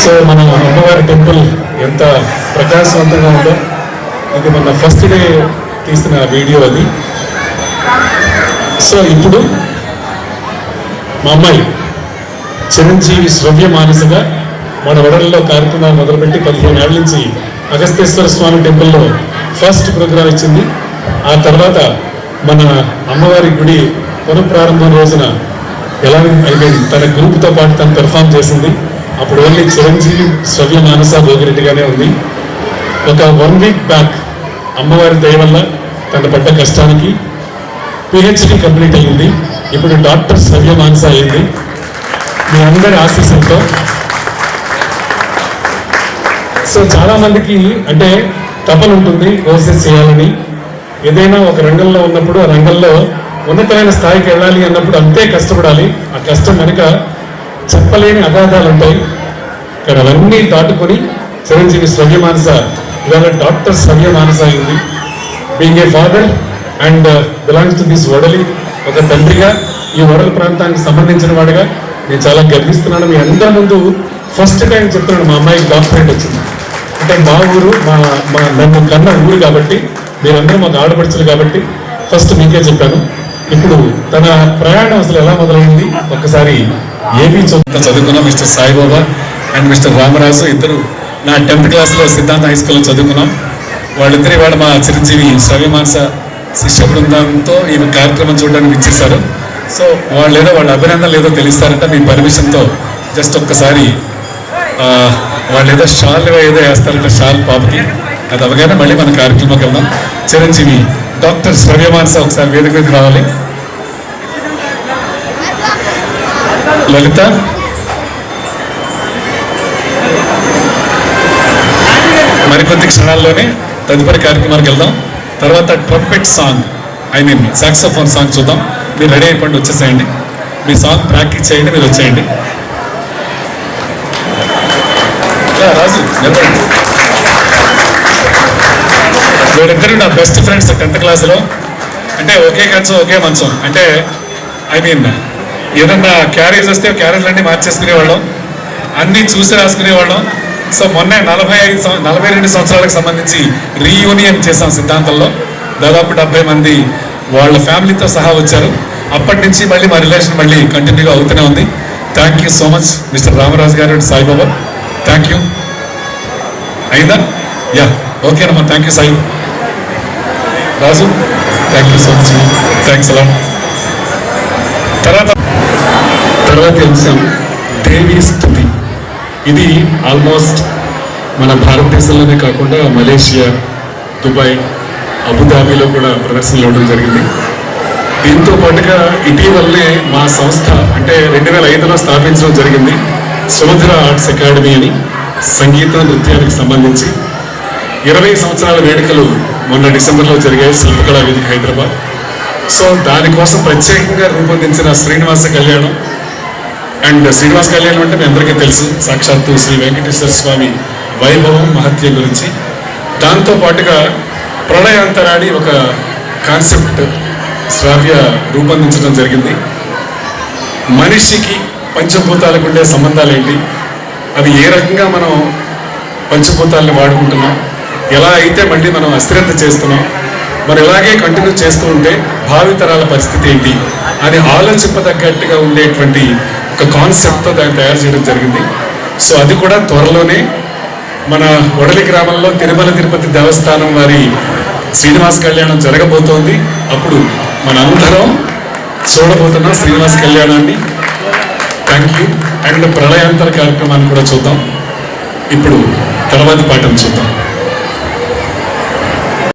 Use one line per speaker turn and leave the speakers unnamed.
So మన అమ్మవారి temple ఎంత ప్రకాశవంతంగా ఉందో, ఇది మన ఫస్ట్ డే తీసిన వీడియో అది. సో ఇప్పుడు మా అమ్మాయి చిరంజీవి శ్రవ్య మానసగా మన వడల్లో కార్యక్రమాలు మొదలుపెట్టి 15 ఏళ్ల నుంచి అగస్తేశ్వర స్వామి టెంపుల్లో ఫస్ట్ ప్రోగ్రాం ఇచ్చింది. ఆ తర్వాత మన అమ్మవారి గుడి పునఃప్రారంభం రోజున ఎలా అయితే తన గ్రూప్తో పాటు తను పెర్ఫామ్ చేసింది. అప్పుడు ఓన్లీ చిరంజీవి శ్రవ్య మానస భోగిరెడ్డిగానే ఉంది. ఒక 1 వీక్ బ్యాక్ అమ్మవారి దయ వల్ల తన పడ్డ కష్టానికి PhD కంప్లీట్ అయ్యింది. ఇప్పుడు డాక్టర్ శ్రవ్య మానస అయింది మీ అందరి ఆశీస్సులతో. సో చాలా మందికి అంటే తపన ఉంటుంది కోర్సెస్ చేయాలని. ఏదైనా ఒక రంగంలో ఉన్నప్పుడు ఆ రంగంలో ఉన్నతమైన స్థాయికి వెళ్ళాలి అన్నప్పుడు అంతే కష్టపడాలి. ఆ కష్టం వెనుక చెప్పలేని అగాధాలు ఉంటాయి. ఇక్కడ అవన్నీ దాటుకొని చిరంజీవి శ్రవ్య మానస ఇవాళ డాక్టర్ శ్రవ్య మానస అయింది. Being a father and belongs to this Vadali, ఒక తండ్రిగా ఈ వడల ప్రాంతానికి సంబంధించిన వాడిగా నేను చాలా గర్విస్తున్నాను. మీ అందరి ముందు ఫస్ట్ టైం చెప్తున్నాను, మా అమ్మాయికి డాక్టరేట్ వచ్చింది. అంటే మా ఊరు మా నన్ను కన్న ఊరు కాబట్టి, మీరందరూ మాకు ఆడపడుచులు కాబట్టి ఫస్ట్ మీకే చెప్పాను. ఇప్పుడు తన ప్రయాణం అసలు ఎలా మొదలైంది ఒక్కసారి ఏపీ చదువుకున్నాం. Mister Saibaba and mister Ramaraju ఇద్దరు నా 10th క్లాస్లో సిద్ధాంత హై స్కూల్లో చదువుకున్నాం. వాళ్ళిద్దరు ఇవాళ మా చిరంజీవి శ్రవ్య మానస శిష్య బృందంతో ఈ కార్యక్రమం చూడడానికి ఇచ్చేశారు. సో వాళ్ళ అభినందనలు ఏదో తెలుస్తారంట. మీ పర్మిషన్తో జస్ట్ ఒక్కసారి వాళ్ళు ఏదో షాల్ ఏదో వేస్తారంట, షాల్ పాపకి. అది అవగానే మళ్ళీ మన కార్యక్రమంకి వెళ్దాం. చిరంజీవి డాక్టర్ శ్రవ్య మానస ఒకసారి వేదిక మీదకి రావాలి. లలిత, మరికొద్ది క్షణాల్లోనే తదుపరి కార్యక్రమానికి వెళ్దాం. తర్వాత ట్రంపెట్ సాంగ్, సాక్సోఫోన్ సాంగ్ చూద్దాం. మీరు రెడీ అయిపోండి, వచ్చేసేయండి. మీ సాంగ్ ప్రాక్టీస్ చేయండి, మీరు వచ్చేయండి. రాజు వీళ్ళిద్దరు నా బెస్ట్ ఫ్రెండ్స్ 10th క్లాస్లో. అంటే ఒకే కంచం ఒకే మంచం. అంటే ఏదన్నా క్యారేజ్ వస్తే క్యారేజ్ అన్నీ మార్చేసుకునేవాళ్ళం, అన్నీ చూసి రాసుకునేవాళ్ళం. సో మొన్నే 42 సంవత్సరాలకు సంబంధించి రీయూనియన్ చేసాం సిద్ధాంతంలో. దాదాపు 70 మంది వాళ్ళ ఫ్యామిలీతో సహా వచ్చారు. అప్పటి నుంచి మళ్ళీ మా రిలేషన్ మళ్ళీ కంటిన్యూగా అవుతూనే ఉంది. Thank you so much mister Ramaraju garu and Saibaba. Thank you. అయిందా? యా, ఓకేనమ్మా. Thank you Sai. Raju, thank you so much. Thanks అలా. తర్వాత అంశం దేవి స్తుతి. ఇది ఆల్మోస్ట్ మన భారతదేశంలోనే కాకుండా మలేషియా, దుబాయ్, అబుదాబిలో కూడా ప్రదర్శనలు ఇవ్వడం జరిగింది. దీంతో పాటుగా ఇటీవలనే మా సంస్థ అంటే 2005లో స్థాపించడం జరిగింది సుమధుర ఆర్ట్స్ అకాడమీ అని, సంగీత నృత్యానికి సంబంధించి 20 సంవత్సరాల వేడుకలు మొన్న డిసెంబర్లో జరిగాయి శిల్పకళా వేదిక హైదరాబాద్. సో దానికోసం ప్రత్యేకంగా రూపొందించిన శ్రీనివాస కళ్యాణం. అండ్ శ్రీనివాస కళ్యాణం అంటే మీ అందరికీ తెలుసు, సాక్షాత్తు శ్రీ వెంకటేశ్వర స్వామి వైభవం మహత్యం గురించి. దాంతో పాటుగా ప్రళయాంతరాడి ఒక కాన్సెప్ట్ శ్రావ్య రూపొందించడం జరిగింది. మనిషికి పంచభూతాలకు ఉండే సంబంధాలు ఏంటి, అవి ఏ రకంగా మనం పంచభూతాలను వాడుకుంటున్నాం, ఎలా అయితే మళ్ళీ మనం అశ్రద్ధ చేస్తున్నాం, మరి ఇలాగే కంటిన్యూ చేస్తూ ఉంటే భావితరాల పరిస్థితి ఏంటి అని ఆలోచింపదగ్గట్టుగా ఉండేటువంటి ఒక కాన్సెప్ట్తో దాన్ని తయారు చేయడం జరిగింది. సో అది కూడా త్వరలోనే మన వడలి గ్రామంలో తిరుమల తిరుపతి దేవస్థానం వారి శ్రీనివాస కళ్యాణం జరగబోతోంది. అప్పుడు మనందరం చూడబోతున్నాం శ్రీనివాస కళ్యాణాన్ని. Thank you. అండ్ ప్రళయాంతర కార్యక్రమాన్ని కూడా చూద్దాం. ఇప్పుడు తర్వాతి పాఠం చూద్దాం.